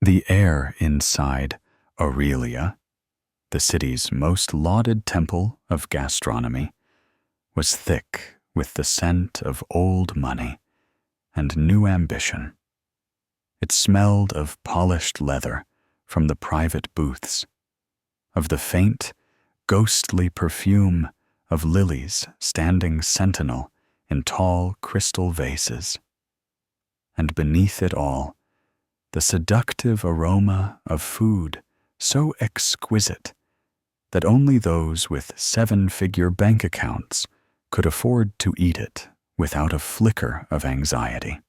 The air inside Aurelia, the city's most lauded temple of gastronomy, was thick with the scent of old money and new ambition. It smelled of polished leather from the private booths, of the faint, ghostly perfume of lilies standing sentinel in tall crystal vases. And beneath it all, the seductive aroma of food so exquisite that only those with seven-figure bank accounts could afford to eat it without a flicker of anxiety.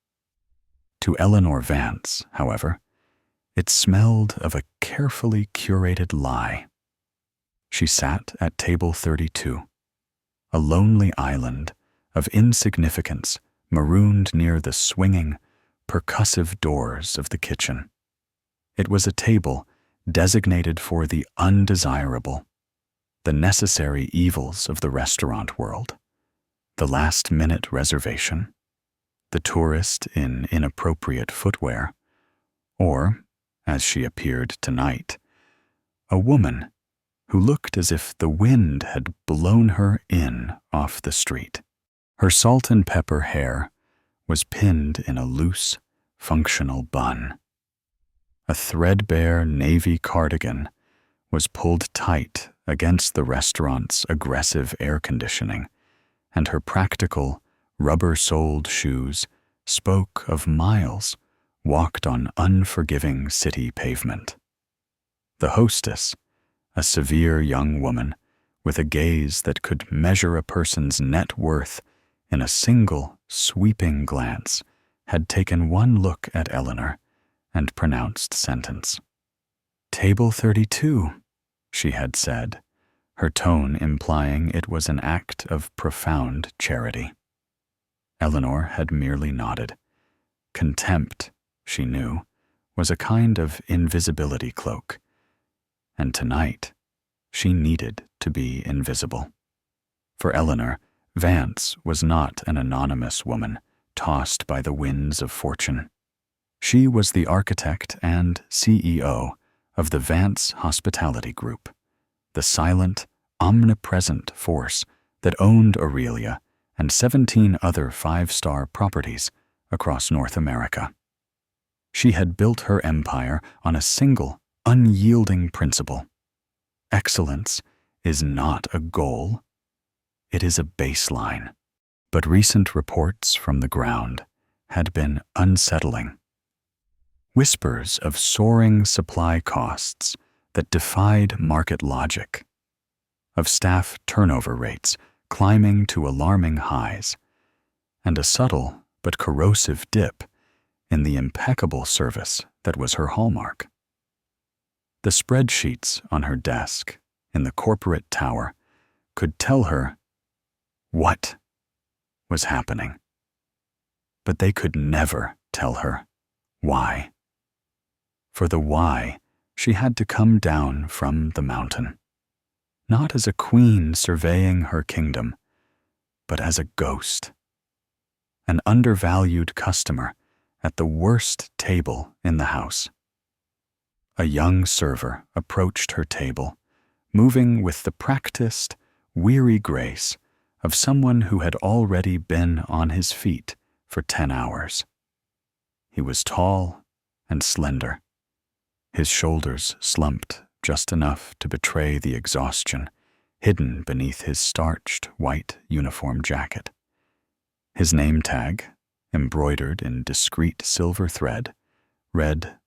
To Eleanor Vance, however, it smelled of a carefully curated lie. She sat at table 32, a lonely island of insignificance marooned near the swinging, percussive doors of the kitchen. It was a table designated for the undesirable, the necessary evils of the restaurant world, the last-minute reservation, the tourist in inappropriate footwear, or, as she appeared tonight, a woman who looked as if the wind had blown her in off the street. Her salt and pepper hair was pinned in a loose, functional bun. A threadbare navy cardigan was pulled tight against the restaurant's aggressive air conditioning, and her practical, rubber-soled shoes spoke of miles walked on unforgiving city pavement. The hostess, a severe young woman with a gaze that could measure a person's net worth in a single, sweeping glance, had taken one look at Eleanor and pronounced sentence. "Table 32, she had said, her tone implying it was an act of profound charity. Eleanor had merely nodded. Contempt, she knew, was a kind of invisibility cloak, and tonight she needed to be invisible. For Eleanor, Vance was not an anonymous woman tossed by the winds of fortune. She was the architect and CEO of the Vance Hospitality Group, the silent, omnipresent force that owned Aurelia and 17 other five-star properties across North America. She had built her empire on a single, unyielding principle. Excellence is not a goal, it is a baseline. But recent reports from the ground had been unsettling. Whispers of soaring supply costs that defied market logic, of staff turnover rates climbing to alarming highs, and a subtle but corrosive dip in the impeccable service that was her hallmark. The spreadsheets on her desk in the corporate tower could tell her what was happening, but they could never tell her why. For the why, she had to come down from the mountain, not as a queen surveying her kingdom, but as a ghost, an undervalued customer at the worst table in the house. A young server approached her table, moving with the practiced, weary grace of someone who had already been on his feet for 10 hours. He was tall and slender, his shoulders slumped just enough to betray the exhaustion hidden beneath his starched white uniform jacket. His name tag, embroidered in discreet silver thread, read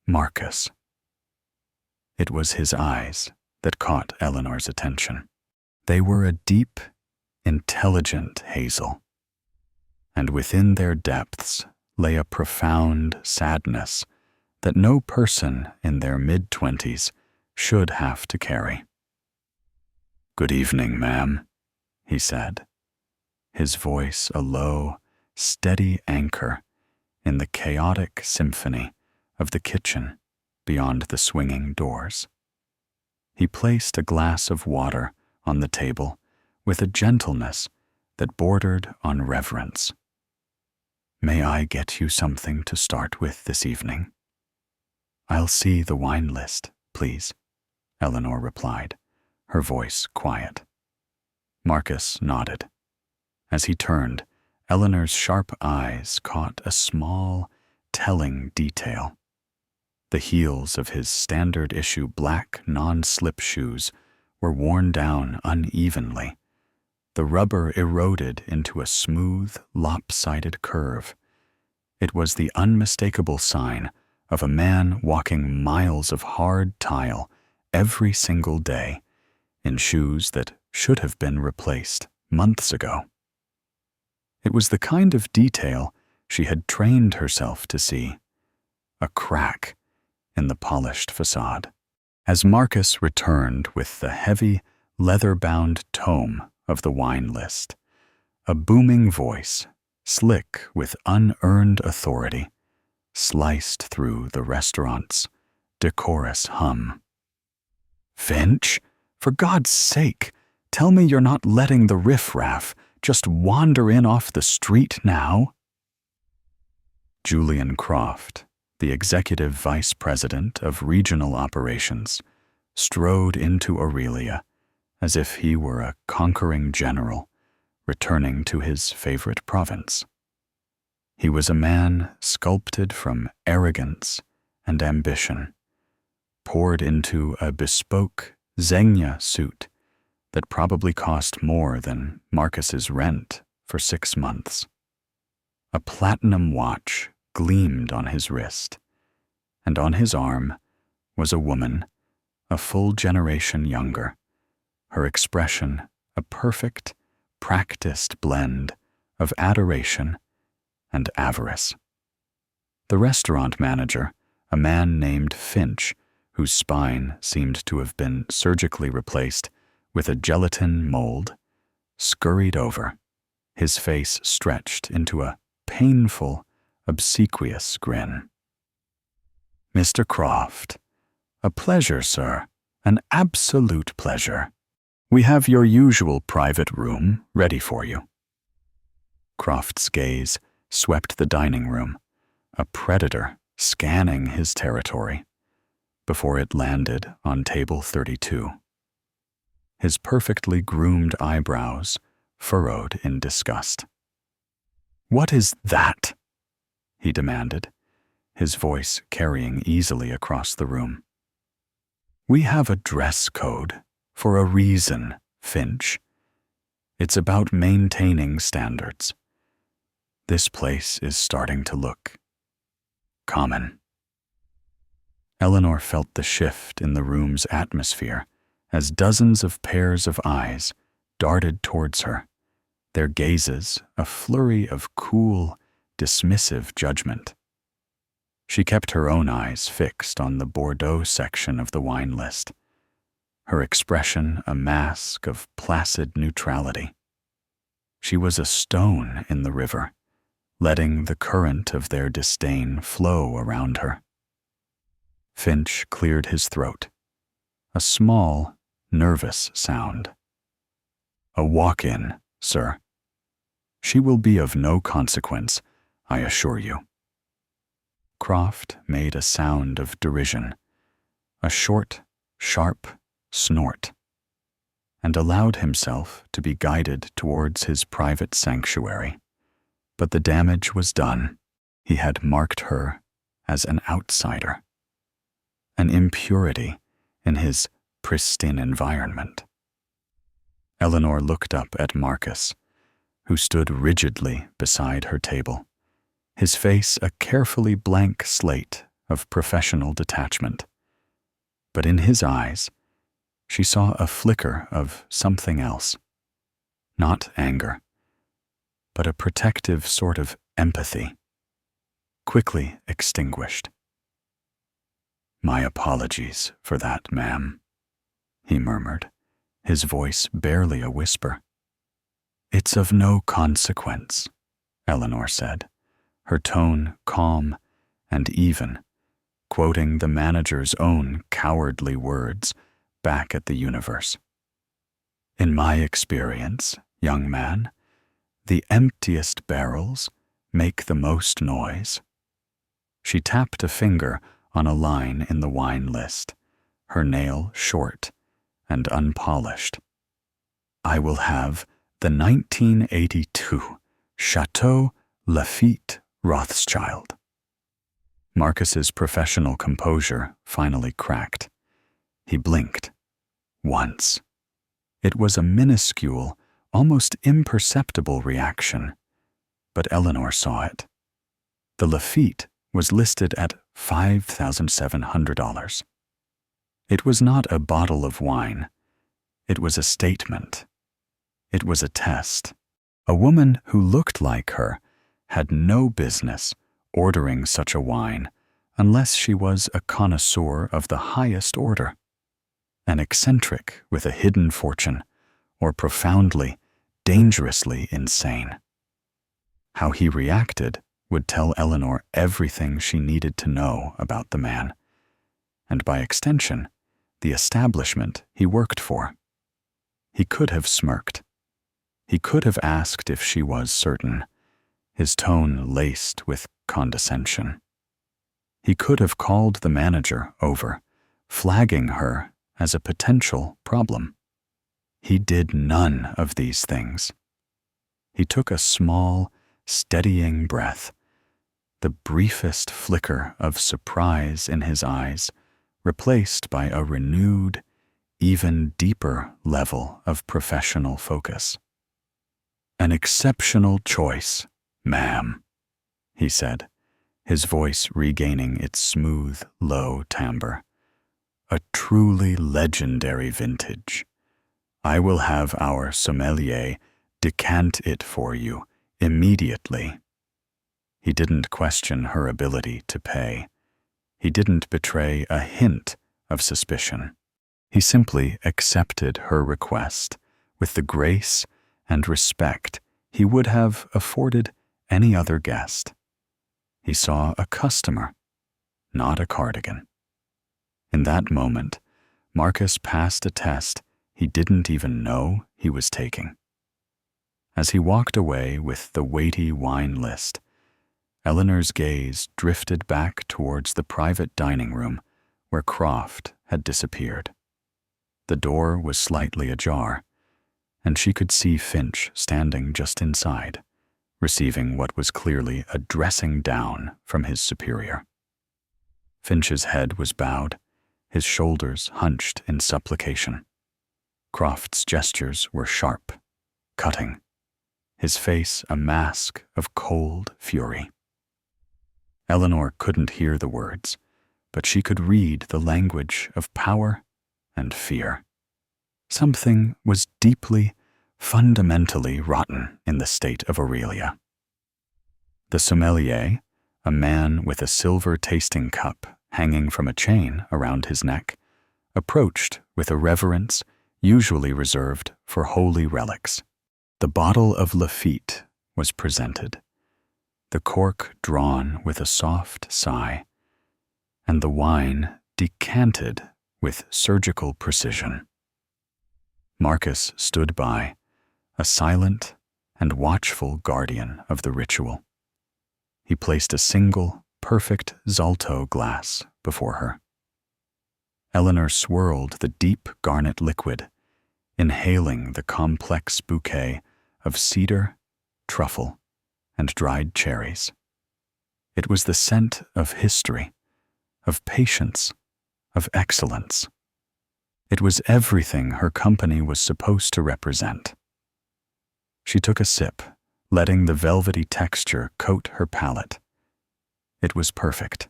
Marcus. It was his eyes that caught Eleanor's attention. They were a deep, intelligent hazel, and within their depths lay a profound sadness that no person in their mid-20s should have to carry. "Good evening, ma'am," he said, his voice a low, steady anchor in the chaotic symphony of the kitchen beyond the swinging doors. He placed a glass of water on the table with a gentleness that bordered on reverence. "May I get you something to start with this evening?" "I'll see the wine list, please," Eleanor replied, her voice quiet. Marcus nodded. As he turned, Eleanor's sharp eyes caught a small, telling detail. The heels of his standard-issue black non-slip shoes were worn down unevenly. The rubber eroded into a smooth, lopsided curve. It was the unmistakable sign of a man walking miles of hard tile every single day in shoes that should have been replaced months ago. It was the kind of detail she had trained herself to see, a crack in the polished facade. As Marcus returned with the heavy, leather-bound tome of the wine list, a booming voice, slick with unearned authority, sliced through the restaurant's decorous hum. "Finch, for God's sake, tell me you're not letting the riffraff just wander in off the street now?" Julian Croft, the executive vice president of regional operations, strode into Aurelia as if he were a conquering general returning to his favorite province. He was a man sculpted from arrogance and ambition, poured into a bespoke Zegna suit that probably cost more than Marcus's rent for 6 months. A platinum watch gleamed on his wrist, and on his arm was a woman, a full generation younger, her expression a perfect, practiced blend of adoration and avarice. The restaurant manager, a man named Finch, whose spine seemed to have been surgically replaced with a gelatin mold, scurried over, his face stretched into a painful, obsequious grin. "Mr. Croft, a pleasure, sir, an absolute pleasure. We have your usual private room ready for you." Croft's gaze swept the dining room, a predator scanning his territory, before it landed on table 32. His perfectly groomed eyebrows furrowed in disgust. "What is that?" he demanded, his voice carrying easily across the room. "We have a dress code for a reason, Finch. It's about maintaining standards. This place is starting to look common." Eleanor felt the shift in the room's atmosphere as dozens of pairs of eyes darted towards her, their gazes a flurry of cool, dismissive judgment. She kept her own eyes fixed on the Bordeaux section of the wine list, her expression a mask of placid neutrality. She was a stone in the river, letting the current of their disdain flow around her. Finch cleared his throat, a small, nervous sound. "A walk-in, sir. She will be of no consequence, I assure you." Croft made a sound of derision, a short, sharp snort, and allowed himself to be guided towards his private sanctuary. But the damage was done. He had marked her as an outsider, an impurity in his pristine environment. Eleanor looked up at Marcus, who stood rigidly beside her table, his face a carefully blank slate of professional detachment. But in his eyes, she saw a flicker of something else. Not anger, but a protective sort of empathy, quickly extinguished. "My apologies for that, ma'am," he murmured, his voice barely a whisper. "It's of no consequence," Eleanor said, her tone calm and even, quoting the manager's own cowardly words back at the universe. "In my experience, young man, the emptiest barrels make the most noise." She tapped a finger on a line in the wine list, her nail short and unpolished. I will have the 1982 Chateau Lafite Rothschild. Marcus's professional composure finally cracked. He blinked. Once. It was a minuscule, almost imperceptible reaction, but Eleanor saw it. The Lafite was listed at $5,700. It was not a bottle of wine. It was a statement. It was a test. A woman who looked like her had no business ordering such a wine unless she was a connoisseur of the highest order, an eccentric with a hidden fortune, or profoundly, dangerously insane. How he reacted would tell Eleanor everything she needed to know about the man, and by extension, the establishment he worked for. He could have smirked. He could have asked if she was certain, his tone laced with condescension. He could have called the manager over, flagging her as a potential problem. He did none of these things. He took a small, steadying breath, the briefest flicker of surprise in his eyes, replaced by a renewed, even deeper level of professional focus. An exceptional choice, ma'am, he said, his voice regaining its smooth, low timbre. A truly legendary vintage. I will have our sommelier decant it for you immediately. He didn't question her ability to pay. He didn't betray a hint of suspicion. He simply accepted her request with the grace and respect he would have afforded any other guest. He saw a customer, not a cardigan. In that moment, Marcus passed a test he didn't even know he was taking. As he walked away with the weighty wine list, Eleanor's gaze drifted back towards the private dining room where Croft had disappeared. The door was slightly ajar, and she could see Finch standing just inside, receiving what was clearly a dressing down from his superior. Finch's head was bowed, his shoulders hunched in supplication. Croft's gestures were sharp, cutting, his face a mask of cold fury. Eleanor couldn't hear the words, but she could read the language of power and fear. Something was deeply, fundamentally rotten in the state of Aurelia. The sommelier, a man with a silver tasting cup hanging from a chain around his neck, approached with a reverence usually reserved for holy relics. The bottle of Lafite was presented, the cork drawn with a soft sigh, and the wine decanted with surgical precision. Marcus stood by, a silent and watchful guardian of the ritual. He placed a single, perfect Zalto glass before her. Eleanor swirled the deep garnet liquid, inhaling the complex bouquet of cedar, truffle, and dried cherries. It was the scent of history, of patience, of excellence. It was everything her company was supposed to represent. She took a sip, letting the velvety texture coat her palate. It was perfect.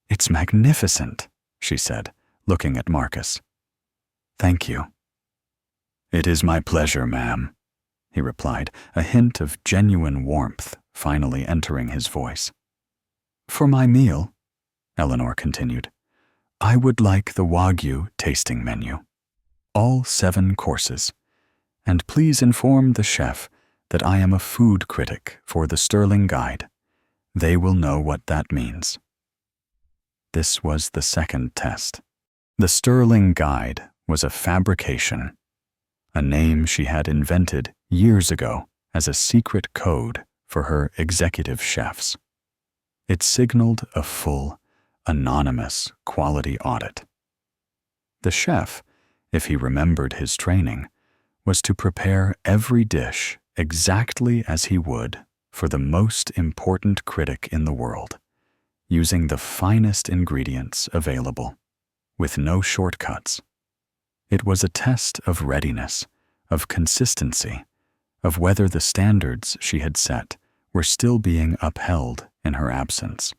"It's magnificent," she said, looking at Marcus. "Thank you." "It is my pleasure, ma'am," he replied, a hint of genuine warmth finally entering his voice. "For my meal," Eleanor continued, "I would like the Wagyu tasting menu. All 7 courses. And please inform the chef that I am a food critic for the Sterling Guide. They will know what that means." This was the second test. The Sterling Guide was a fabrication, a name she had invented years ago as a secret code for her executive chefs. It signaled a full, anonymous quality audit. The chef, if he remembered his training, was to prepare every dish exactly as he would for the most important critic in the world, using the finest ingredients available, with no shortcuts. It was a test of readiness, of consistency, of whether the standards she had set were still being upheld in her absence.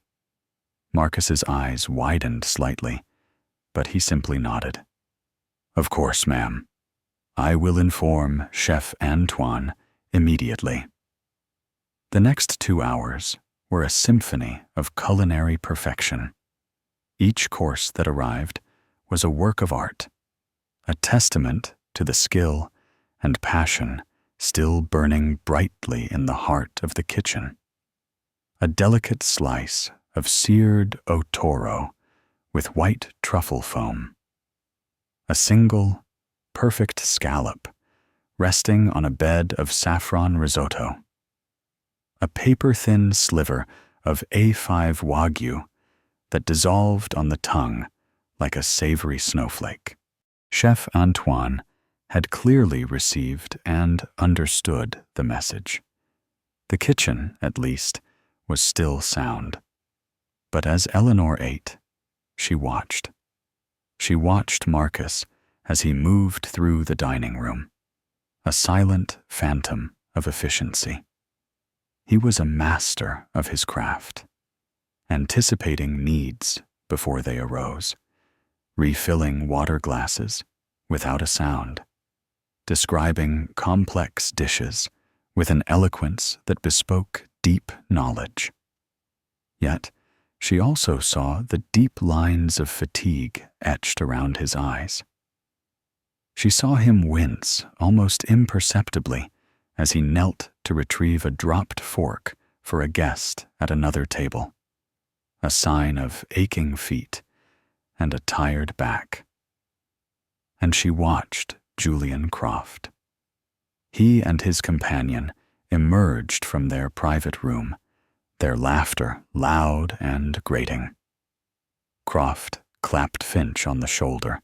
Marcus's eyes widened slightly, but he simply nodded. "Of course, ma'am. I will inform Chef Antoine immediately." The next 2 hours were a symphony of culinary perfection. Each course that arrived was a work of art, a testament to the skill and passion still burning brightly in the heart of the kitchen. A delicate slice of seared otoro with white truffle foam. A single, perfect scallop resting on a bed of saffron risotto. A paper-thin sliver of A5 Wagyu that dissolved on the tongue like a savory snowflake. Chef Antoine had clearly received and understood the message. The kitchen, at least, was still sound. But as Eleanor ate, she watched. She watched Marcus as he moved through the dining room, a silent phantom of efficiency. He was a master of his craft, anticipating needs before they arose, refilling water glasses without a sound, describing complex dishes with an eloquence that bespoke deep knowledge. Yet, she also saw the deep lines of fatigue etched around his eyes. She saw him wince almost imperceptibly as he knelt to retrieve a dropped fork for a guest at another table, a sign of aching feet and a tired back. And she watched Julian Croft. He and his companion emerged from their private room, their laughter loud and grating. Croft clapped Finch on the shoulder,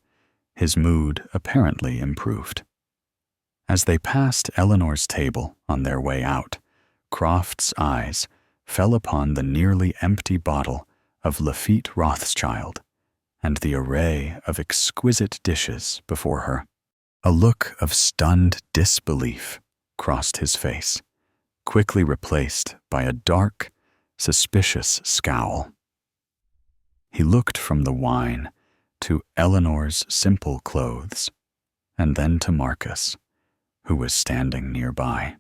his mood apparently improved. As they passed Eleanor's table on their way out, Croft's eyes fell upon the nearly empty bottle of Lafitte Rothschild and the array of exquisite dishes before her. A look of stunned disbelief crossed his face, quickly replaced by a dark, suspicious scowl. He looked from the wine to Eleanor's simple clothes, and then to Marcus, who was standing nearby.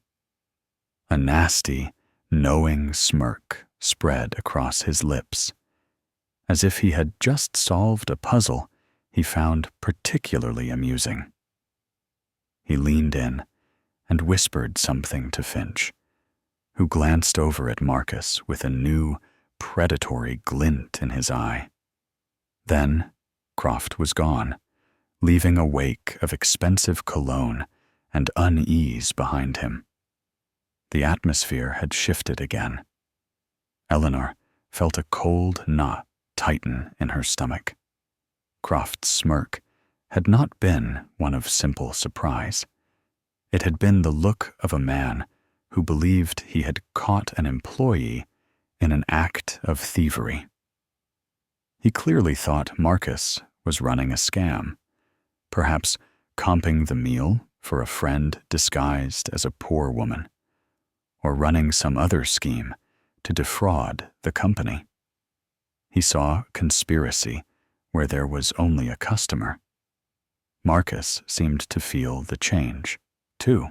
A nasty, knowing smirk spread across his lips, as if he had just solved a puzzle he found particularly amusing. He leaned in and whispered something to Finch, who glanced over at Marcus with a new, predatory glint in his eye. Then Croft was gone, leaving a wake of expensive cologne and unease behind him. The atmosphere had shifted again. Eleanor felt a cold knot tighten in her stomach. Croft's smirk had not been one of simple surprise. It had been the look of a man who believed he had caught an employee in an act of thievery. He clearly thought Marcus was running a scam, perhaps comping the meal for a friend disguised as a poor woman, or running some other scheme to defraud the company. He saw conspiracy where there was only a customer. Marcus seemed to feel the change, too.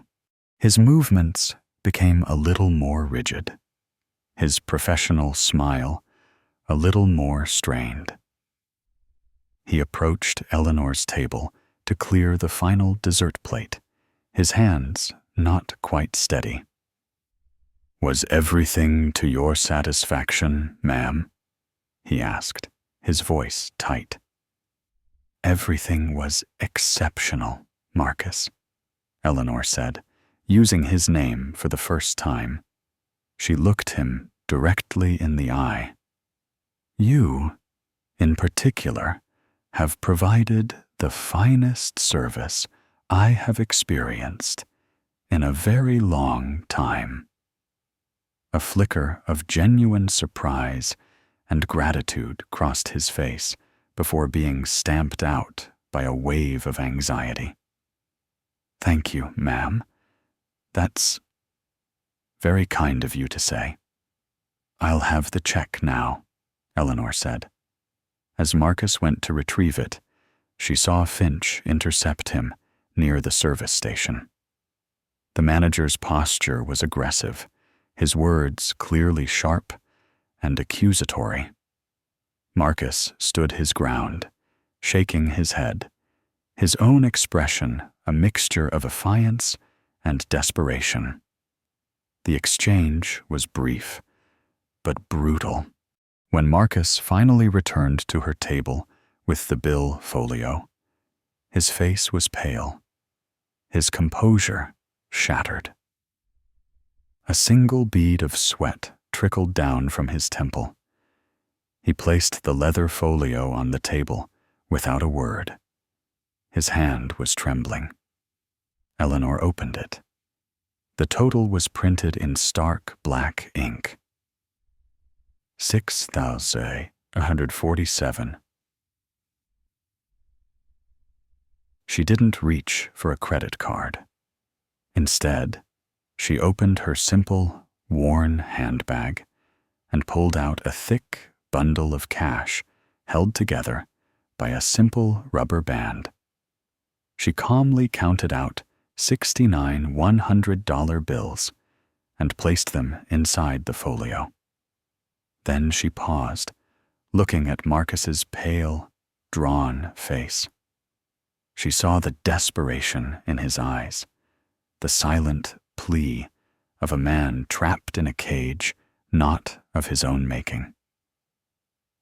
His movements became a little more rigid, his professional smile a little more strained. He approached Eleanor's table to clear the final dessert plate, his hands not quite steady. "Was everything to your satisfaction, ma'am?" he asked, his voice tight. "Everything was exceptional, Marcus," Eleanor said, using his name for the first time. She looked him directly in the eye. "You in particular, have provided the finest service I have experienced in a very long time." A flicker of genuine surprise and gratitude crossed his face before being stamped out by a wave of anxiety. "Thank you, ma'am. That's very kind of you to say. I'll have the check now," Eleanor said. As Marcus went to retrieve it, she saw Finch intercept him near the service station. The manager's posture was aggressive, his words clearly sharp and accusatory. Marcus stood his ground, shaking his head, his own expression a mixture of affiance and desperation. The exchange was brief, but brutal. When Marcus finally returned to her table with the bill folio, his face was pale, his composure shattered. A single bead of sweat trickled down from his temple. He placed the leather folio on the table without a word. His hand was trembling. Eleanor opened it. The total was printed in stark black ink. $6,147. She didn't reach for a credit card. Instead, she opened her simple, worn handbag and pulled out a thick bundle of cash held together by a simple rubber band. She calmly counted out 69 $100 bills and placed them inside the folio. Then she paused, looking at Marcus's pale, drawn face. She saw the desperation in his eyes, the silent plea of a man trapped in a cage not of his own making.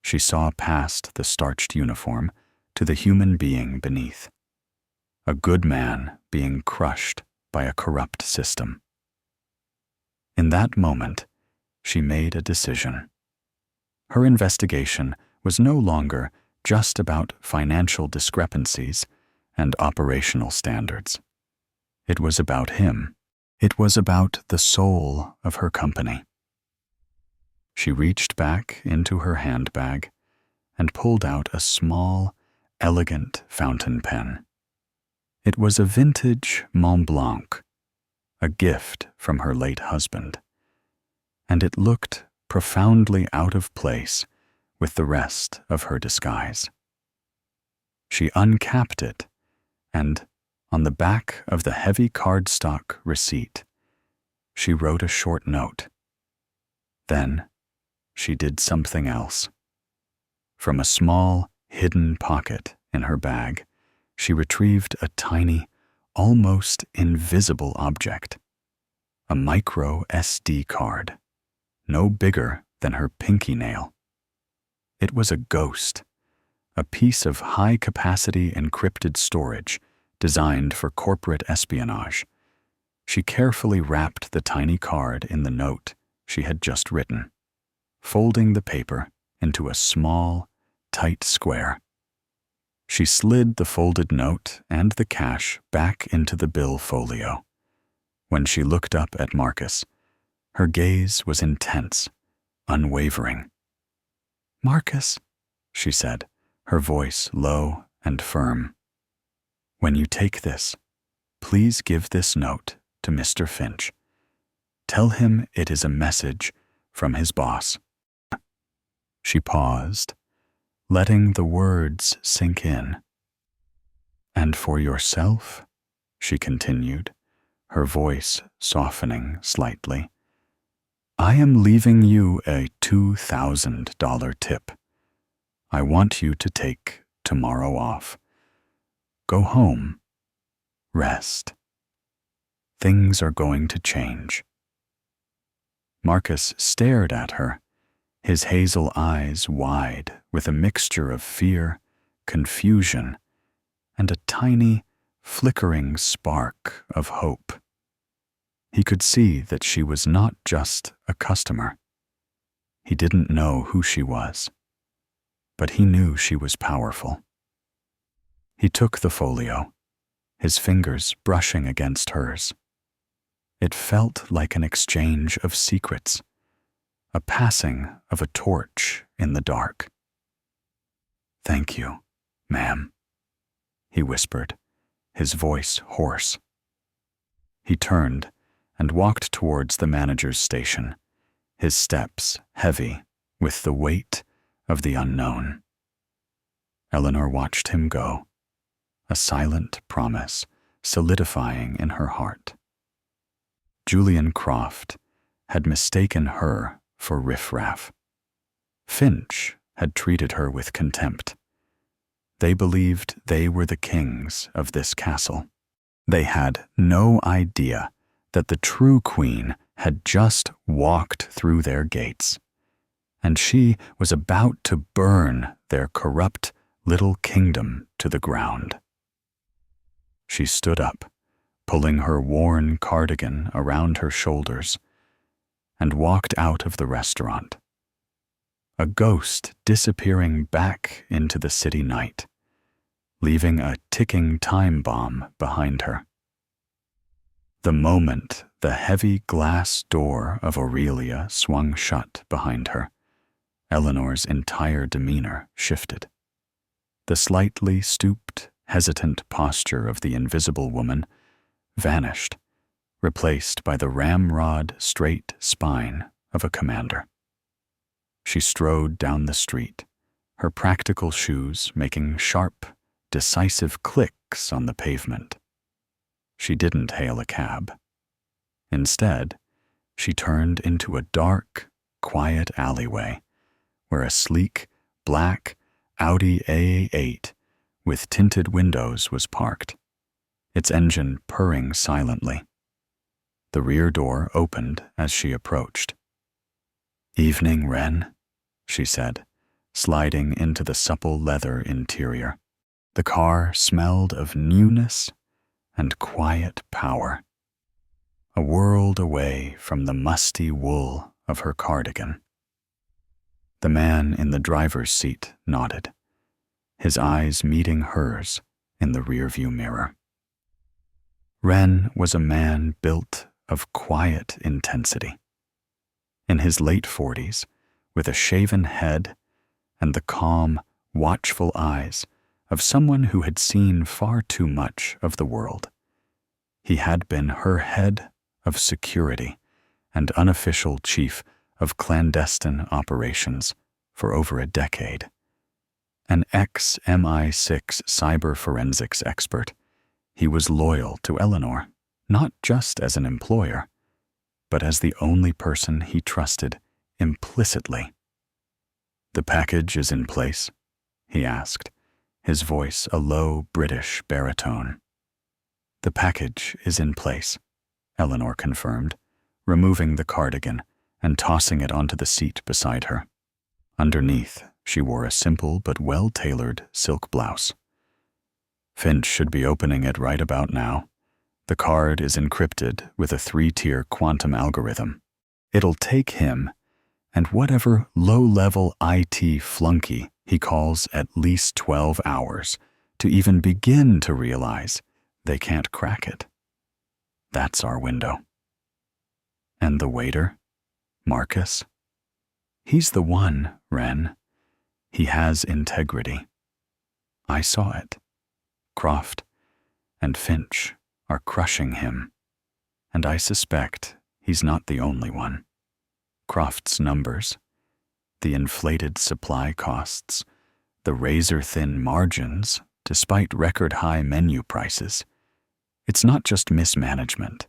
She saw past the starched uniform to the human being beneath, a good man being crushed by a corrupt system. In that moment, she made a decision. Her investigation was no longer just about financial discrepancies and operational standards. It was about him. It was about the soul of her company. She reached back into her handbag and pulled out a small, elegant fountain pen. It was a vintage Mont Blanc, a gift from her late husband, and it looked profoundly out of place with the rest of her disguise. She uncapped it, and on the back of the heavy cardstock receipt, she wrote a short note. Then she did something else. From a small, hidden pocket in her bag, she retrieved a tiny, almost invisible object, a micro SD card, no bigger than her pinky nail. It was a ghost, a piece of high-capacity encrypted storage designed for corporate espionage. She carefully wrapped the tiny card in the note she had just written, folding the paper into a small, tight square. She slid the folded note and the cash back into the bill folio. When she looked up at Marcus, her gaze was intense, unwavering. "Marcus," she said, her voice low and firm, "when you take this, please give this note to Mr. Finch. Tell him it is a message from his boss." She paused, letting the words sink in. "And for yourself," she continued, her voice softening slightly, "I am leaving you a $2,000 tip. I want you to take tomorrow off. Go home. Rest. Things are going to change." Marcus stared at her, his hazel eyes wide with a mixture of fear, confusion, and a tiny, flickering spark of hope. He could see that she was not just a customer. He didn't know who she was, but he knew she was powerful. He took the folio, his fingers brushing against hers. It felt like an exchange of secrets, a passing of a torch in the dark. "Thank you, ma'am," he whispered, his voice hoarse. He turned and walked towards the manager's station, his steps heavy with the weight of the unknown. Eleanor watched him go, a silent promise solidifying in her heart. Julian Croft had mistaken her for riffraff. Finch had treated her with contempt. They believed they were the kings of this castle. They had no idea that the true queen had just walked through their gates, and she was about to burn their corrupt little kingdom to the ground. She stood up, pulling her worn cardigan around her shoulders, and walked out of the restaurant, a ghost disappearing back into the city night, leaving a ticking time bomb behind her. The moment the heavy glass door of Aurelia swung shut behind her, Eleanor's entire demeanor shifted. The slightly stooped, hesitant posture of the invisible woman vanished, replaced by the ramrod straight spine of a commander. She strode down the street, her practical shoes making sharp, decisive clicks on the pavement. She didn't hail a cab. Instead, she turned into a dark, quiet alleyway where a sleek, black Audi A8 with tinted windows was parked, its engine purring silently. The rear door opened as she approached. "Evening, Wren," she said, sliding into the supple leather interior. The car smelled of newness and quiet power, a world away from the musty wool of her cardigan. The man in the driver's seat nodded, his eyes meeting hers in the rearview mirror. Wren was a man built of quiet intensity. In his late 40s, with a shaven head and the calm, watchful eyes of someone who had seen far too much of the world, he had been her head of security and unofficial chief of clandestine operations for over a decade. An ex-MI6 cyber forensics expert, he was loyal to Eleanor, not just as an employer, but as the only person he trusted implicitly. "The package is in place?" he asked, his voice a low British baritone. "The package is in place," Eleanor confirmed, removing the cardigan and tossing it onto the seat beside her. Underneath, she wore a simple but well-tailored silk blouse. "Finch should be opening it right about now. The card is encrypted with a 3-tier quantum algorithm. It'll take him and whatever low-level IT flunky he calls at least 12 hours to even begin to realize they can't crack it. That's our window." "And the waiter? Marcus? He's the one, Wren. He has integrity. I saw it. Croft and Finch are crushing him, and I suspect he's not the only one. Croft's numbers, the inflated supply costs, the razor-thin margins despite record-high menu prices. It's not just mismanagement.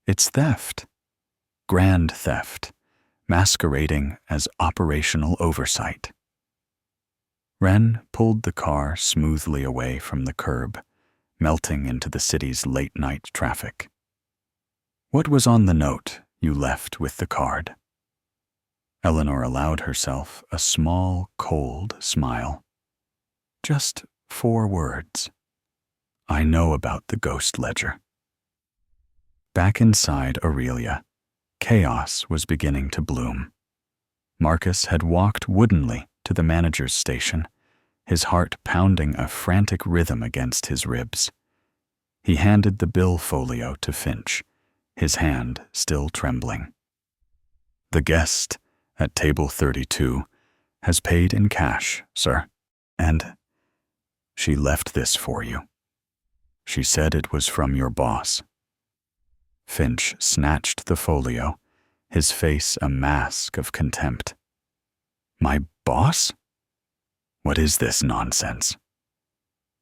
It's theft. Grand theft, masquerading as operational oversight. Wren pulled the car smoothly away from the curb, melting into the city's late-night traffic. "What was on the note you left with the card?" Eleanor allowed herself a small, cold smile. "Just 4 words. I know about the ghost ledger." Back inside Aurelia, chaos was beginning to bloom. Marcus had walked woodenly to the manager's station, his heart pounding a frantic rhythm against his ribs. He handed the bill folio to Finch, his hand still trembling. "The guest at table 32 has paid in cash, sir, and she left this for you. She said it was from your boss." Finch snatched the folio, his face a mask of contempt. "My boss? What is this nonsense?"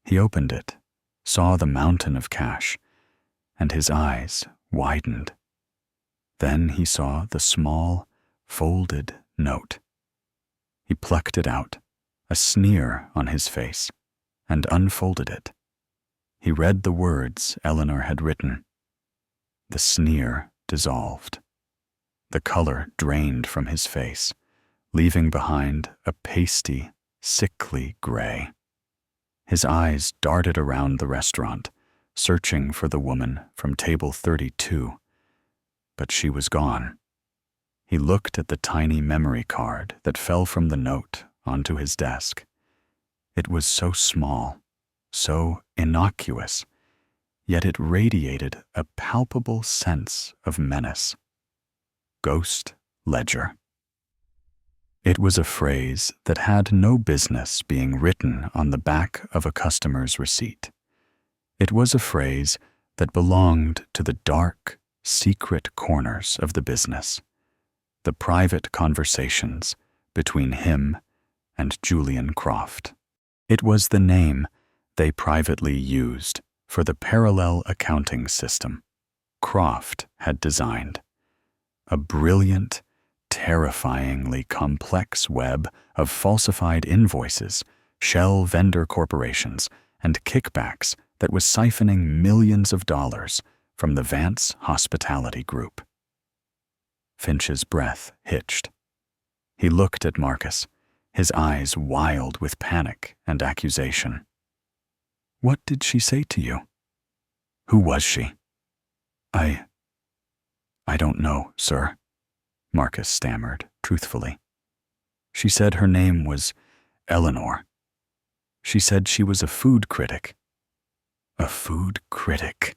He opened it, saw the mountain of cash, and his eyes widened. Then he saw the small, folded note. He plucked it out, a sneer on his face, and unfolded it. He read the words Eleanor had written. The sneer dissolved. The color drained from his face, leaving behind a pasty, sickly gray. His eyes darted around the restaurant, searching for the woman from table 32, but she was gone. He looked at the tiny memory card that fell from the note onto his desk. It was so small, so innocuous, yet it radiated a palpable sense of menace. Ghost Ledger. It was a phrase that had no business being written on the back of a customer's receipt. It was a phrase that belonged to the dark, secret corners of the business, the private conversations between him and Julian Croft. It was the name they privately used for the parallel accounting system Croft had designed, a brilliant, terrifyingly complex web of falsified invoices, shell vendor corporations, and kickbacks that was siphoning millions of dollars from the Vance Hospitality Group. Finch's breath hitched. He looked at Marcus, his eyes wild with panic and accusation. "What did she say to you? Who was she?" I don't know, sir," Marcus stammered truthfully. "She said her name was Eleanor. She said she was a food critic." "A food critic,"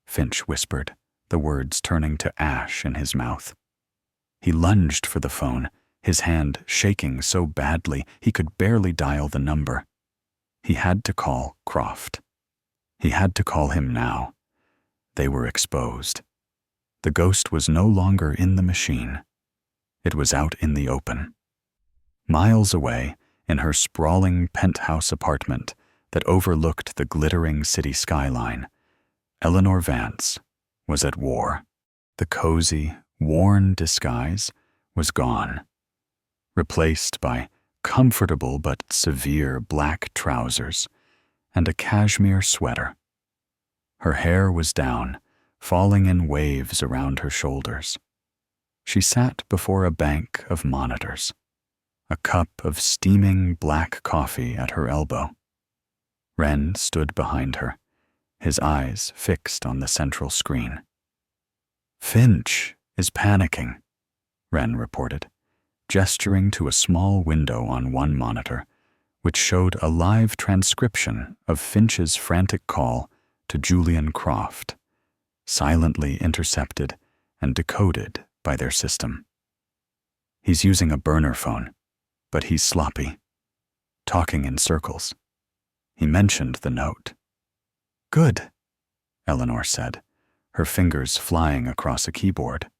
Finch whispered, the words turning to ash in his mouth. He lunged for the phone, his hand shaking so badly he could barely dial the number. He had to call Croft. He had to call him now. They were exposed. The ghost was no longer in the machine. It was out in the open. Miles away, in her sprawling penthouse apartment that overlooked the glittering city skyline, Eleanor Vance was at war. The cozy, worn disguise was gone, replaced by comfortable but severe black trousers and a cashmere sweater. Her hair was down, falling in waves around her shoulders. She sat before a bank of monitors, a cup of steaming black coffee at her elbow. Wren stood behind her, his eyes fixed on the central screen. "Finch is panicking," Wren reported, gesturing to a small window on one monitor, which showed a live transcription of Finch's frantic call to Julian Croft, silently intercepted and decoded by their system. "He's using a burner phone, but he's sloppy, talking in circles. He mentioned the note." "Good," Eleanor said, her fingers flying across a keyboard.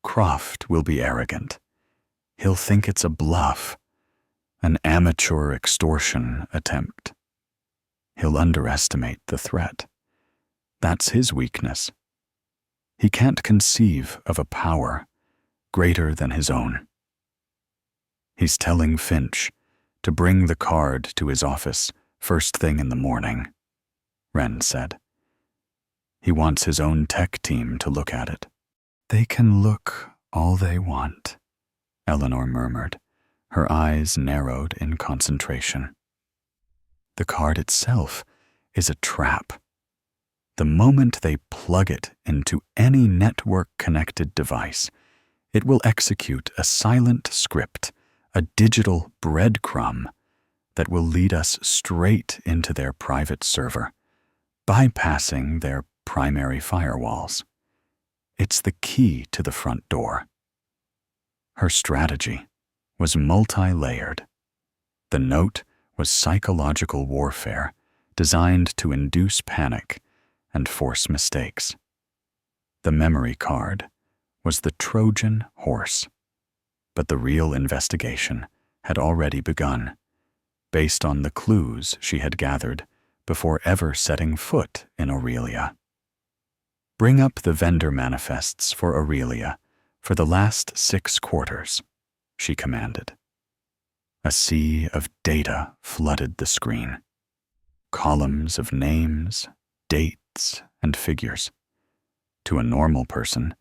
"Croft will be arrogant. He'll think it's a bluff, an amateur extortion attempt. He'll underestimate the threat. That's his weakness. He can't conceive of a power greater than his own. He's telling Finch to bring the card to his office first thing in the morning," Wren said. "He wants his own tech team to look at it." "They can look all they want," Eleanor murmured, her eyes narrowed in concentration. "The card itself is a trap. The moment they plug it into any network-connected device, it will execute a silent script a digital breadcrumb that will lead us straight into their private server, bypassing their primary firewalls. It's the key to the front door. Her strategy was multi-layered. The note was psychological warfare designed to induce panic and force mistakes. The memory card was the Trojan horse, but the real investigation had already begun, based on the clues she had gathered before ever setting foot in Aurelia. Bring up the vendor manifests for Aurelia for the last 6 quarters, she commanded. A sea of data flooded the screen. Columns of names, dates, and figures. To a normal person,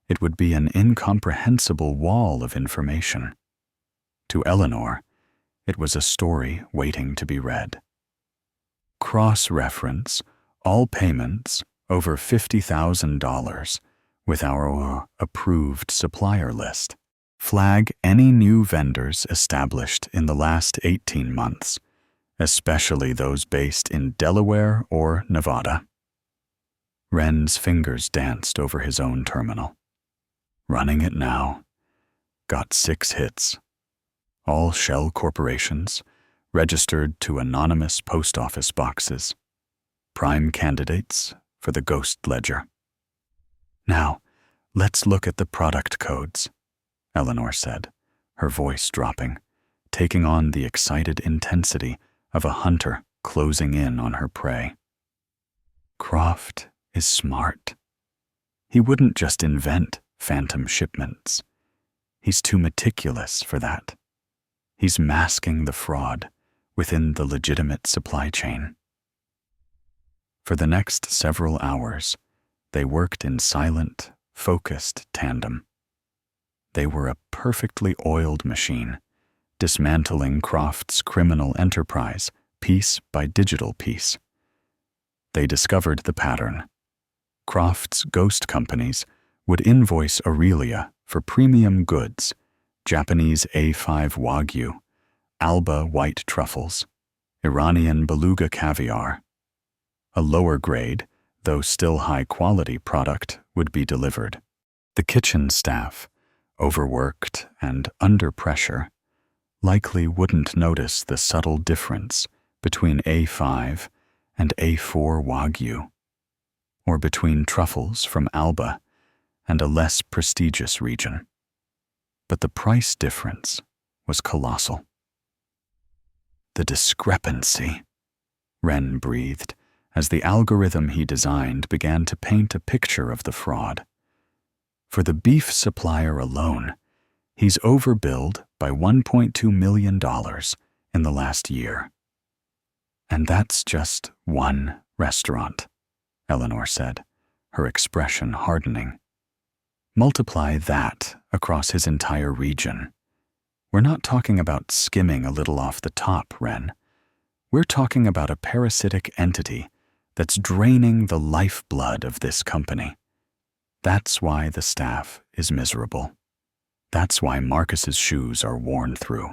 it would be an incomprehensible wall of information. To Eleanor, it was a story waiting to be read. Cross-reference all payments over $50,000 with our approved supplier list. Flag any new vendors established in the last 18 months, especially those based in Delaware or Nevada. Wren's fingers danced over his own terminal. Running it now. Got 6 hits. All shell corporations, registered to anonymous post office boxes. Prime candidates for the ghost ledger. Now, let's look at the product codes, Eleanor said, her voice dropping, taking on the excited intensity of a hunter closing in on her prey. Croft is smart. He wouldn't just invent phantom shipments. He's too meticulous for that. He's masking the fraud within the legitimate supply chain. For the next several hours, they worked in silent, focused tandem. They were a perfectly oiled machine, dismantling Croft's criminal enterprise piece by digital piece. They discovered the pattern. Croft's ghost companies would invoice Aurelia for premium goods, Japanese A5 Wagyu, Alba white truffles, Iranian beluga caviar. A lower grade, though still high-quality product would be delivered. The kitchen staff, overworked and under pressure, likely wouldn't notice the subtle difference between A5 and A4 Wagyu, or between truffles from Alba and a less prestigious region. But the price difference was colossal. The discrepancy, Wren breathed, as the algorithm he designed began to paint a picture of the fraud. For the beef supplier alone, he's overbilled by $1.2 million in the last year. And that's just one restaurant, Eleanor said, her expression hardening. Multiply that across his entire region. We're not talking about skimming a little off the top, Wren. We're talking about a parasitic entity that's draining the lifeblood of this company. That's why the staff is miserable. That's why Marcus's shoes are worn through.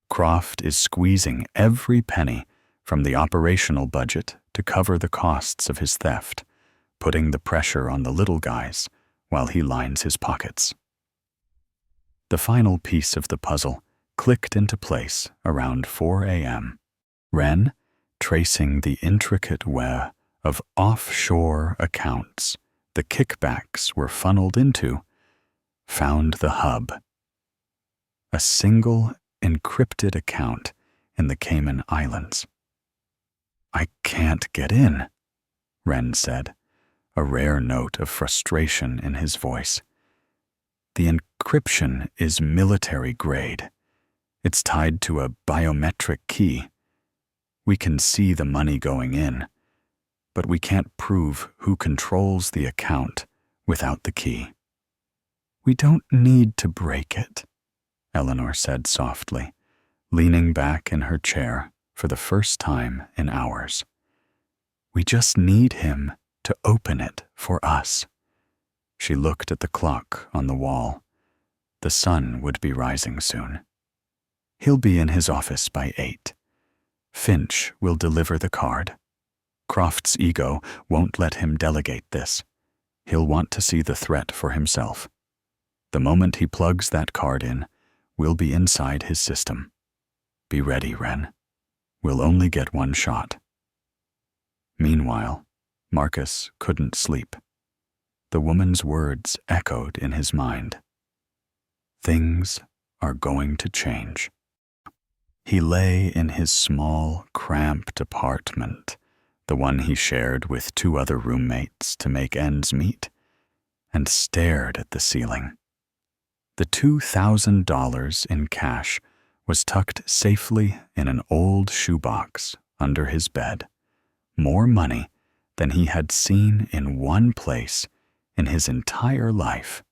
Croft is squeezing every penny from the operational budget to cover the costs of his theft, putting the pressure on the little guys while he lines his pockets. The final piece of the puzzle clicked into place around 4 a.m. Wren, tracing the intricate web of offshore accounts the kickbacks were funneled into, found the hub. A single encrypted account in the Cayman Islands. I can't get in, Wren said, a rare note of frustration in his voice. The encryption is military grade. It's tied to a biometric key. We can see the money going in, but we can't prove who controls the account without the key. We don't need to break it, Eleanor said softly, leaning back in her chair for the first time in hours. We just need him to open it for us. She looked at the clock on the wall. The sun would be rising soon. He'll be in his office by 8. Finch will deliver the card. Croft's ego won't let him delegate this. He'll want to see the threat for himself. The moment he plugs that card in, we'll be inside his system. Be ready, Wren. We'll only get one shot. Meanwhile, Marcus couldn't sleep. The woman's words echoed in his mind. Things are going to change. He lay in his small, cramped apartment, the one he shared with 2 other roommates to make ends meet, and stared at the ceiling. The $2,000 in cash was tucked safely in an old shoebox under his bed, more money than he had seen in one place in his entire life.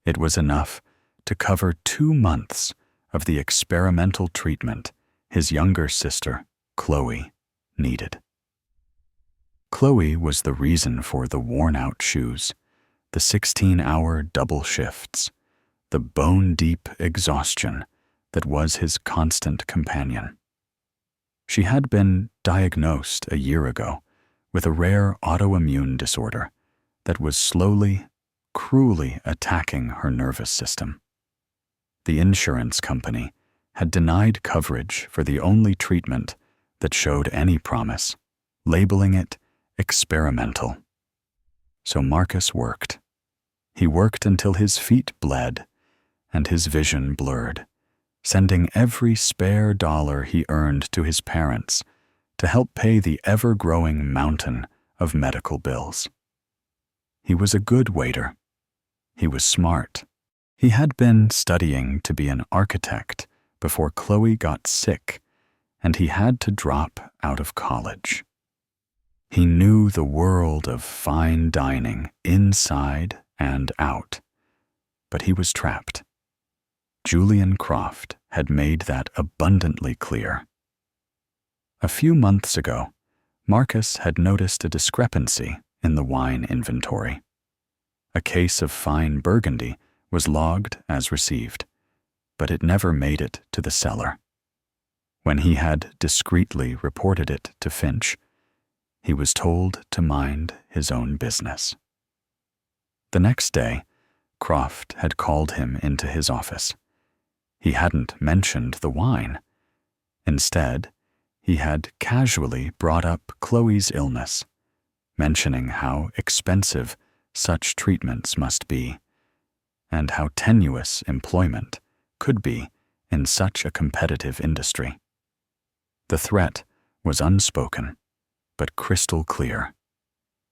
It was enough to cover 2 months of the experimental treatment his younger sister, Chloe, needed. Chloe was the reason for the worn-out shoes, the 16-hour double shifts, the bone-deep exhaustion that was his constant companion. She had been diagnosed a year ago with a rare autoimmune disorder that was slowly, cruelly attacking her nervous system. The insurance company had denied coverage for the only treatment that showed any promise, labeling it experimental. So Marcus worked. He worked until his feet bled and his vision blurred, sending every spare dollar he earned to his parents to help pay the ever-growing mountain of medical bills. He was a good waiter. He was smart. He had been studying to be an architect before Chloe got sick, and he had to drop out of college. He knew the world of fine dining inside and out, but he was trapped. Julian Croft had made that abundantly clear. A few months ago, Marcus had noticed a discrepancy in the wine inventory. A case of fine Burgundy was logged as received, but it never made it to the cellar. When he had discreetly reported it to Finch, he was told to mind his own business. The next day, Croft had called him into his office. He hadn't mentioned the wine. Instead, he had casually brought up Chloe's illness, mentioning how expensive such treatments must be, and how tenuous employment could be in such a competitive industry. The threat was unspoken, but crystal clear.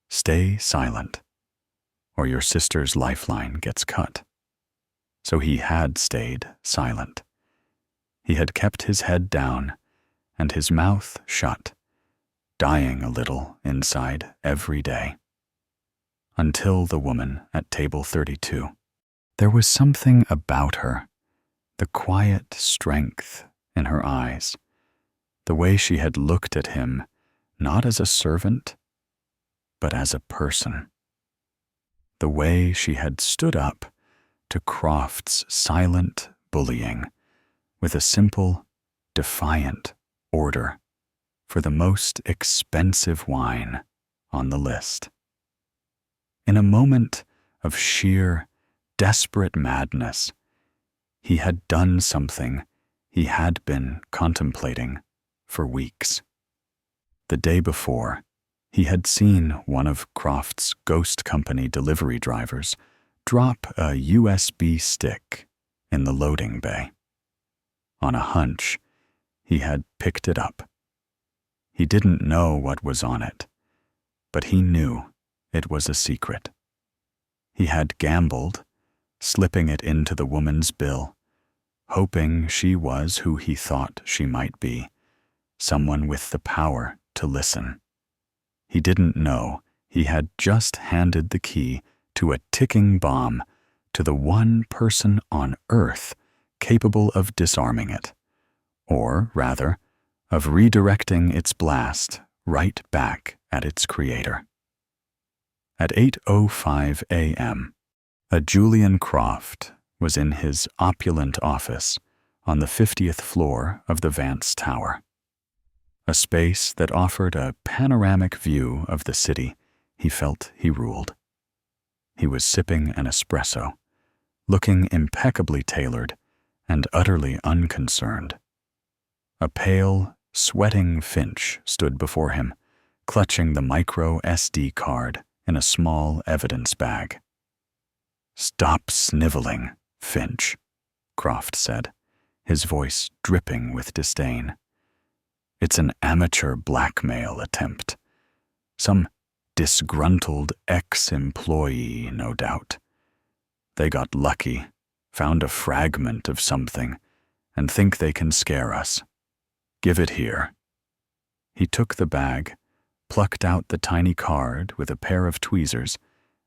Stay silent, or your sister's lifeline gets cut. So he had stayed silent. He had kept his head down and his mouth shut, dying a little inside every day. Until the woman at table 32. There was something about her, the quiet strength in her eyes, the way she had looked at him not as a servant, but as a person. The way she had stood up to Croft's silent bullying with a simple, defiant order for the most expensive wine on the list. In a moment of sheer, desperate madness, he had done something he had been contemplating for weeks. The day before, he had seen one of Croft's ghost company delivery drivers drop a USB stick in the loading bay. On a hunch, he had picked it up. He didn't know what was on it, but he knew it was a secret. He had gambled, slipping it into the woman's bill, hoping she was who he thought she might be, someone with the power to listen. He didn't know he had just handed the key to a ticking bomb to the one person on Earth capable of disarming it, or rather, of redirecting its blast right back at its creator. At 8:05 a.m., a Julian Croft was in his opulent office on the 50th floor of the Vance Tower. A space that offered a panoramic view of the city he felt he ruled. He was sipping an espresso, looking impeccably tailored and utterly unconcerned. A pale, sweating Finch stood before him, clutching the micro SD card in a small evidence bag. "Stop sniveling, Finch," Croft said, his voice dripping with disdain. "It's an amateur blackmail attempt. Some disgruntled ex-employee, no doubt. They got lucky, found a fragment of something, and think they can scare us. Give it here." He took the bag, plucked out the tiny card with a pair of tweezers,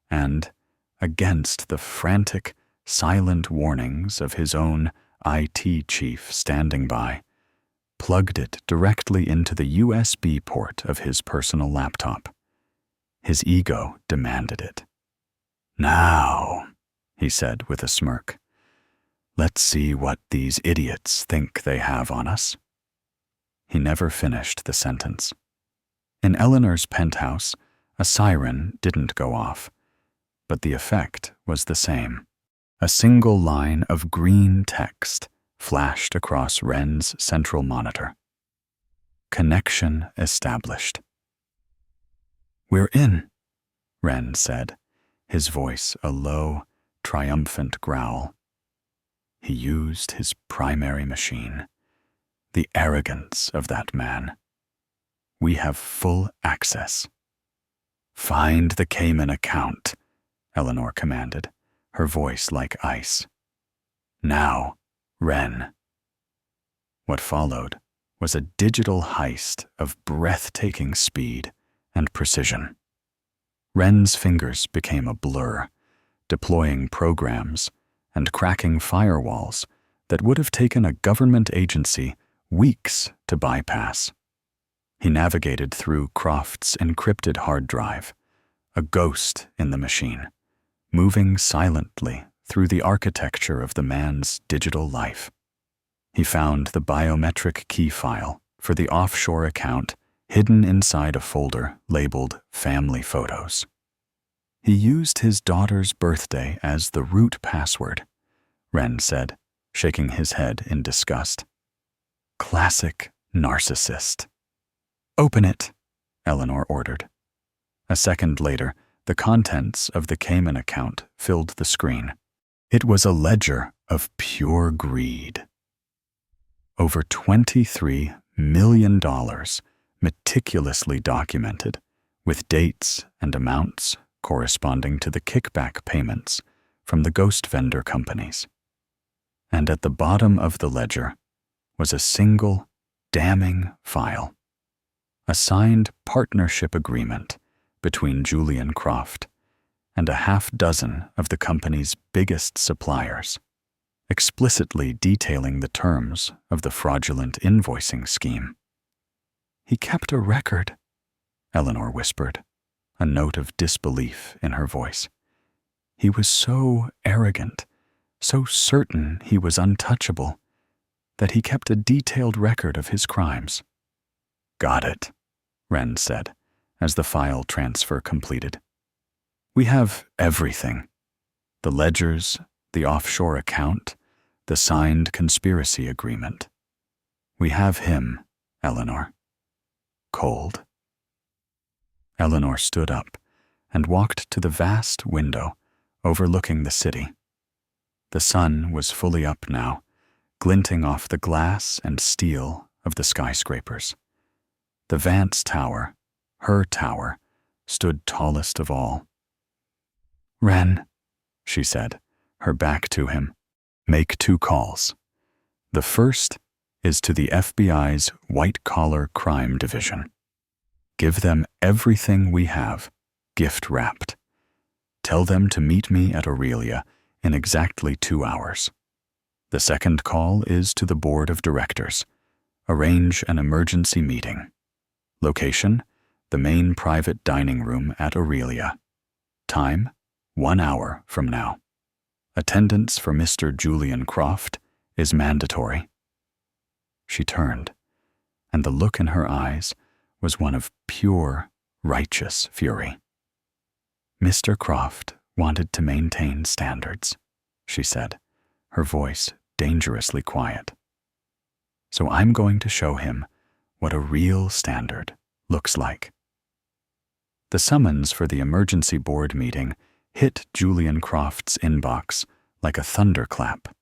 and, against the frantic, silent warnings of his own IT chief standing by, plugged it directly into the USB port of his personal laptop. His ego demanded it. "Now," he said with a smirk, "let's see what these idiots think they have on us." He never finished the sentence. In Eleanor's penthouse, a siren didn't go off, but the effect was the same. A single line of green text flashed across Wren's central monitor. "Connection established." "We're in," Wren said, his voice a low, triumphant growl. He used his primary machine. The arrogance of that man. "We have full access." "Find the Cayman account," Eleanor commanded, her voice like ice. "Now, Wren." What followed was a digital heist of breathtaking speed and precision. Wren's fingers became a blur, deploying programs and cracking firewalls that would have taken a government agency weeks to bypass. He navigated through Croft's encrypted hard drive, a ghost in the machine, moving silently through the architecture of the man's digital life. He found the biometric key file for the offshore account hidden inside a folder labeled Family Photos. He used his daughter's birthday as the root password, Wren said, shaking his head in disgust. "Classic narcissist." "Open it," Eleanor ordered. A second later, the contents of the Cayman account filled the screen. It was a ledger of pure greed. Over $23 million meticulously documented, with dates and amounts corresponding to the kickback payments from the ghost vendor companies. And at the bottom of the ledger was a single, damning file. A signed partnership agreement between Julian Croft and a half-dozen of the company's biggest suppliers, explicitly detailing the terms of the fraudulent invoicing scheme. "He kept a record," Eleanor whispered, a note of disbelief in her voice. He was so arrogant, so certain he was untouchable, that he kept a detailed record of his crimes. "Got it," Wren said, as the file transfer completed. "We have everything. The ledgers, the offshore account, the signed conspiracy agreement. We have him, Eleanor. Cold." Eleanor stood up and walked to the vast window overlooking the city. The sun was fully up now, glinting off the glass and steel of the skyscrapers. The Vance Tower, her tower, stood tallest of all. "Wren," she said, her back to him, "make 2 calls. The first is to the FBI's white-collar crime division. Give them everything we have, gift-wrapped. Tell them to meet me at Aurelia in exactly 2 hours. The second call is to the board of directors. Arrange an emergency meeting. Location, the main private dining room at Aurelia. Time, 1 hour from now. Attendance for Mr. Julian Croft, is mandatory. She turned, and the look in her eyes was one of pure, righteous fury. Mr. Croft wanted to maintain standards, she said, her voice dangerously quiet. So I'm going to show him what a real standard looks like. The summons for the emergency board meeting hit Julian Croft's inbox like a thunderclap.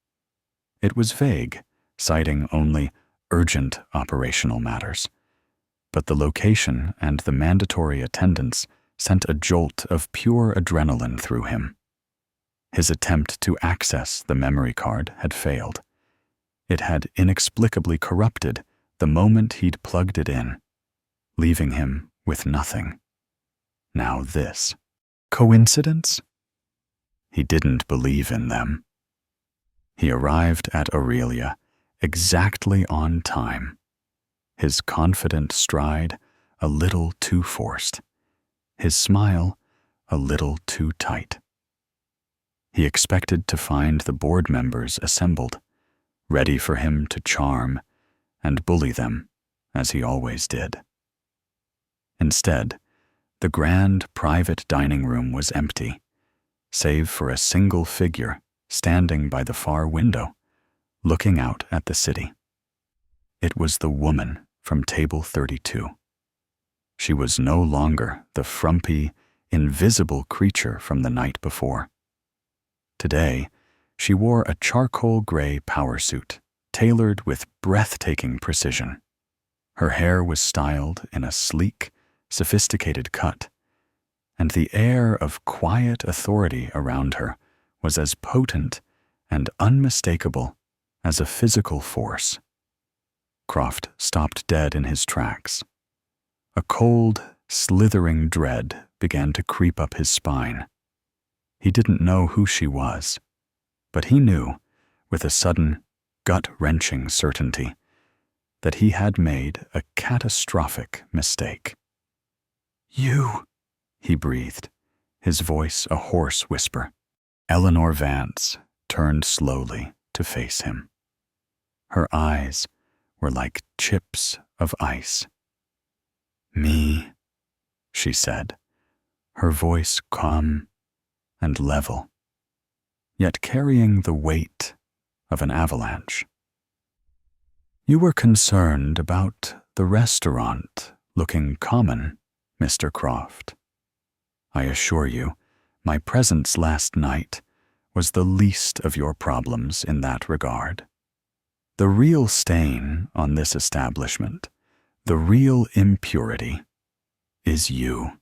It was vague, citing only urgent operational matters, but the location and the mandatory attendance sent a jolt of pure adrenaline through him. His attempt to access the memory card had failed. It had inexplicably corrupted the moment he'd plugged it in, leaving him with nothing. Now this. Coincidence? He didn't believe in them. He arrived at Aurelia exactly on time, his confident stride a little too forced, his smile a little too tight. He expected to find the board members assembled, ready for him to charm and bully them, as he always did. Instead, the grand private dining room was empty, save for a single figure standing by the far window, looking out at the city. It was the woman from table 32. She was no longer the frumpy, invisible creature from the night before. Today, she wore a charcoal gray power suit, tailored with breathtaking precision. Her hair was styled in a sleek, sophisticated cut, and the air of quiet authority around her was as potent and unmistakable as a physical force. Croft stopped dead in his tracks. A cold, slithering dread began to creep up his spine. He didn't know who she was, but he knew, with a sudden, gut-wrenching certainty, that he had made a catastrophic mistake. "You," he breathed, his voice a hoarse whisper. Eleanor Vance turned slowly to face him. Her eyes were like chips of ice. "Me," she said, her voice calm and level, yet carrying the weight of an avalanche. "You were concerned about the restaurant looking common, Mr. Croft. I assure you, my presence last night was the least of your problems in that regard. The real stain on this establishment, the real impurity, is you."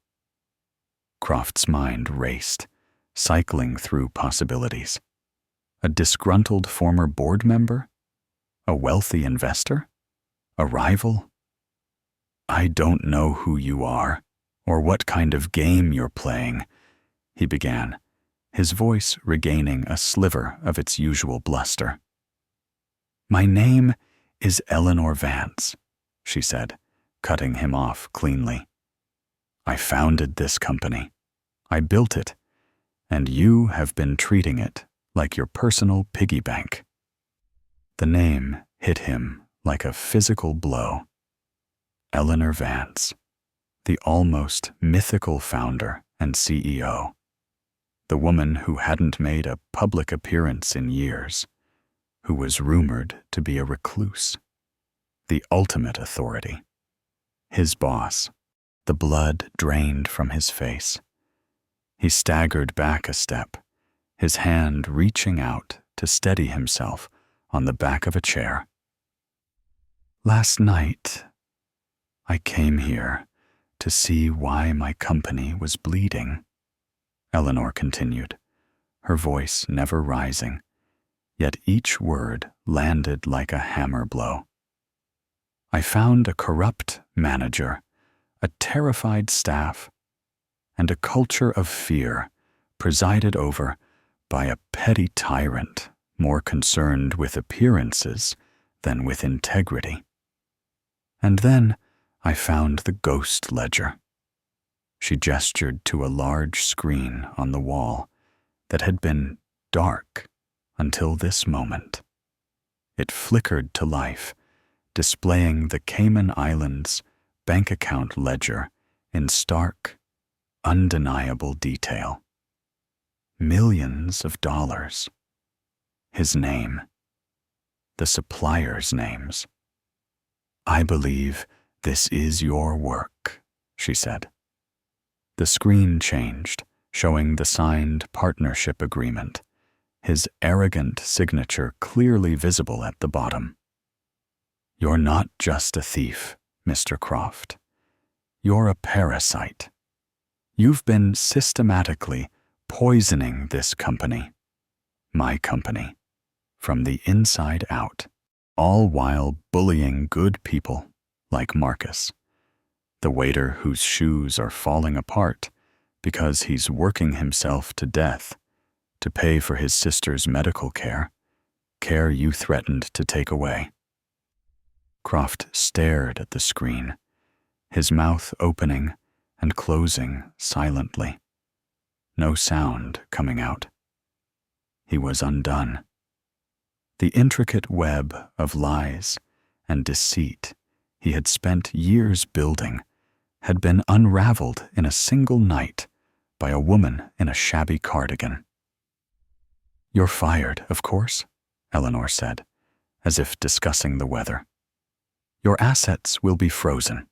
Croft's mind raced, cycling through possibilities. A disgruntled former board member? A wealthy investor? A rival? "I don't know who you are, or what kind of game you're playing," he began, his voice regaining a sliver of its usual bluster. "My name is Eleanor Vance," she said, cutting him off cleanly. "I founded this company. I built it, and you have been treating it like your personal piggy bank." The name hit him like a physical blow. Eleanor Vance, the almost mythical founder and CEO, the woman who hadn't made a public appearance in years, who was rumored to be a recluse, the ultimate authority, his boss. The blood drained from his face. He staggered back a step, his hand reaching out to steady himself on the back of a chair. "Last night, I came here to see why my company was bleeding," Eleanor continued, her voice never rising, yet each word landed like a hammer blow. "I found a corrupt manager, a terrified staff, and a culture of fear presided over by a petty tyrant more concerned with appearances than with integrity. And then I found the ghost ledger." She gestured to a large screen on the wall that had been dark until this moment. It flickered to life, displaying the Cayman Islands' bank account ledger in stark, undeniable detail. Millions of dollars. His name. The suppliers' names. "I believe this is your work," she said. The screen changed, showing the signed partnership agreement, his arrogant signature clearly visible at the bottom. "You're not just a thief, Mr. Croft. You're a parasite. You've been systematically poisoning this company, my company, from the inside out, all while bullying good people like Marcus, the waiter whose shoes are falling apart because he's working himself to death to pay for his sister's medical care you threatened to take away." Croft stared at the screen, his mouth opening and closing silently, no sound coming out. He was undone. The intricate web of lies and deceit he had spent years building had been unraveled in a single night by a woman in a shabby cardigan. "You're fired, of course," Eleanor said, as if discussing the weather. "Your assets will be frozen,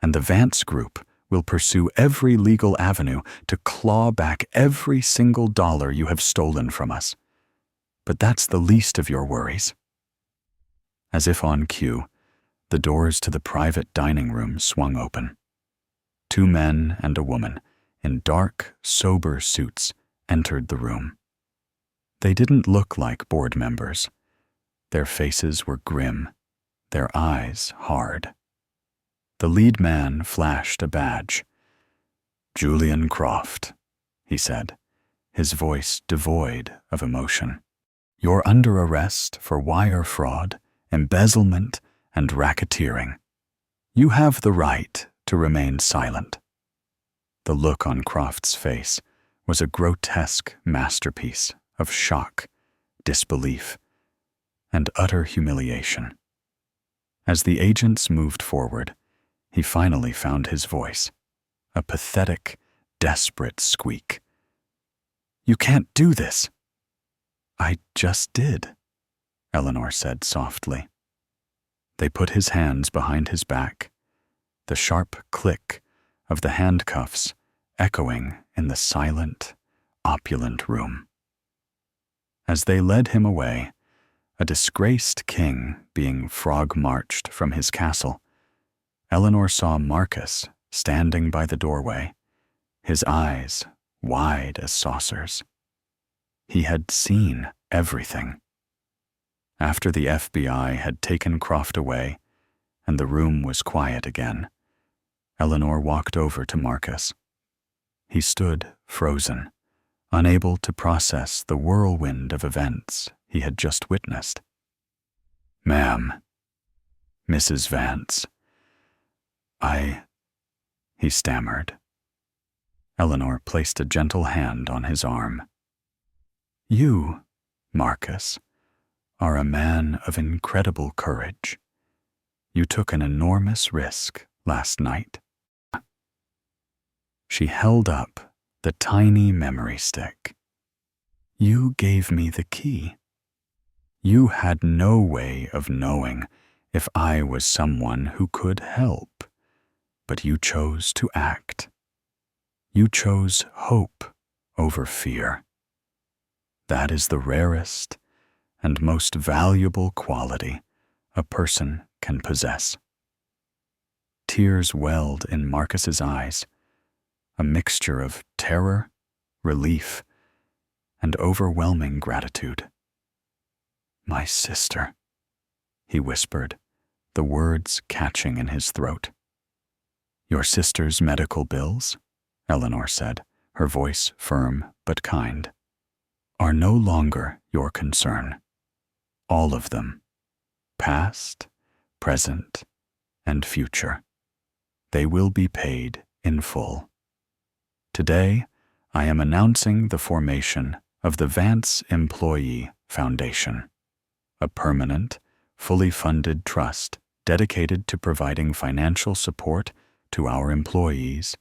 and the Vance Group will pursue every legal avenue to claw back every single dollar you have stolen from us. But that's the least of your worries." As if on cue, the doors to the private dining room swung open. 2 men and a woman in dark, sober suits entered the room. They didn't look like board members. Their faces were grim, their eyes hard. The lead man flashed a badge. "Julian Croft," he said, his voice devoid of emotion. "You're under arrest for wire fraud, embezzlement, and racketeering. You have the right to remain silent." The look on Croft's face was a grotesque masterpiece of shock, disbelief, and utter humiliation. As the agents moved forward, he finally found his voice, a pathetic, desperate squeak. "You can't do this." "I just did," Eleanor said softly. They put his hands behind his back, the sharp click of the handcuffs echoing in the silent, opulent room. As they led him away, a disgraced king being frog-marched from his castle, Eleanor saw Marcus standing by the doorway, his eyes wide as saucers. He had seen everything. After the FBI had taken Croft away and the room was quiet again, Eleanor walked over to Marcus. He stood frozen, unable to process the whirlwind of events he had just witnessed. "Ma'am, Mrs. Vance, he stammered. Eleanor placed a gentle hand on his arm. "You, Marcus, are a man of incredible courage. You took an enormous risk last night." She held up the tiny memory stick. "You gave me the key. You had no way of knowing if I was someone who could help, but you chose to act. You chose hope over fear. That is the rarest and most valuable quality a person can possess." Tears welled in Marcus's eyes, a mixture of terror, relief, and overwhelming gratitude. "My sister," he whispered, the words catching in his throat. "Your sister's medical bills," Eleanor said, her voice firm but kind, "are no longer your concern. All of them, past, present, and future. They will be paid in full. Today, I am announcing the formation of the Vance Employee Foundation, a permanent, fully funded trust dedicated to providing financial support to our employees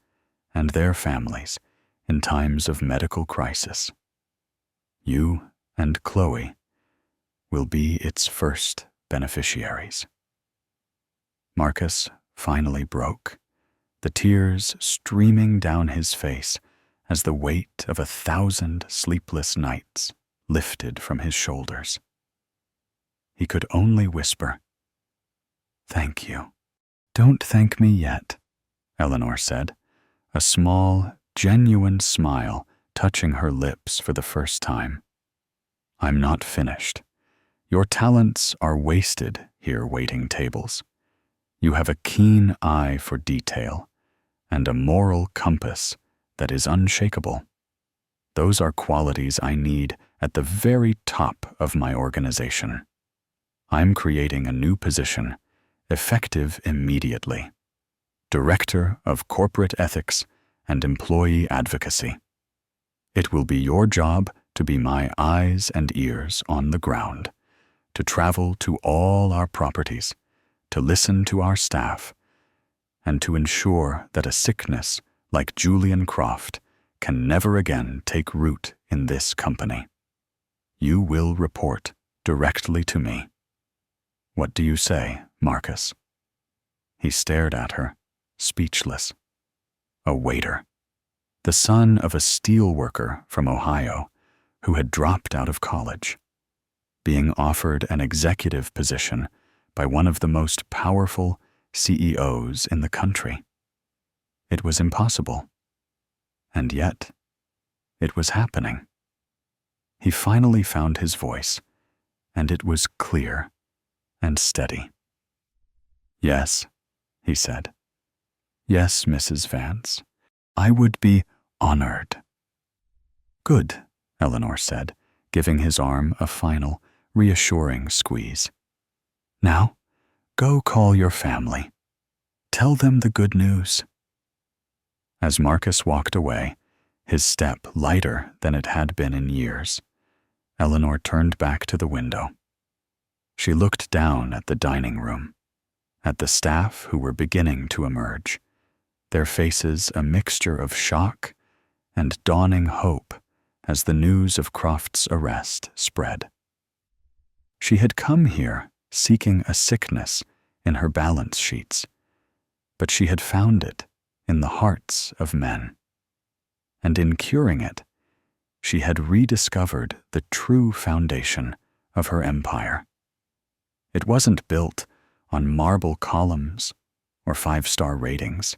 and their families in times of medical crisis. You and Chloe will be its first beneficiaries. Marcus finally broke, the tears streaming down his face as the weight of 1,000 sleepless nights lifted from his shoulders. He could only whisper, "Thank you." "Don't thank me yet," Eleanor said, a small, genuine smile touching her lips for the first time. "I'm not finished. Your talents are wasted here waiting tables. You have a keen eye for detail and a moral compass that is unshakable. Those are qualities I need at the very top of my organization. I'm creating a new position, effective immediately. Director of Corporate Ethics and Employee Advocacy. It will be your job to be my eyes and ears on the ground, to travel to all our properties, to listen to our staff, and to ensure that a sickness like Julian Croft can never again take root in this company. You will report directly to me. What do you say, Marcus?" He stared at her, speechless. A waiter, the son of a steel worker from Ohio who had dropped out of college, being offered an executive position by one of the most powerful CEOs in the country. It was impossible. And yet, it was happening. He finally found his voice, and it was clear and steady. "Yes," he said. "Yes, Mrs. Vance. I would be honored." "Good," Eleanor said, giving his arm a final, reassuring squeeze. "Now, go call your family. Tell them the good news." As Marcus walked away, his step lighter than it had been in years, Eleanor turned back to the window. She looked down at the dining room, at the staff who were beginning to emerge, their faces a mixture of shock and dawning hope as the news of Croft's arrest spread. She had come here seeking a sickness in her balance sheets, but she had found it in the hearts of men. And in curing it, she had rediscovered the true foundation of her empire. It wasn't built on marble columns or 5-star ratings.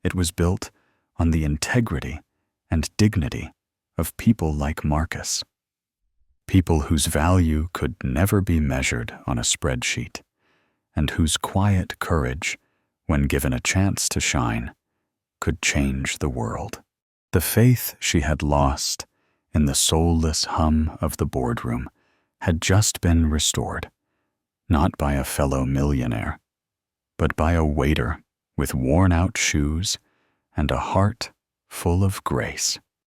It was built on the integrity and dignity of people like Marcus, people whose value could never be measured on a spreadsheet, and whose quiet courage, when given a chance to shine, could change the world. The faith she had lost in the soulless hum of the boardroom had just been restored, not by a fellow millionaire, but by a waiter with worn-out shoes and a heart full of grace.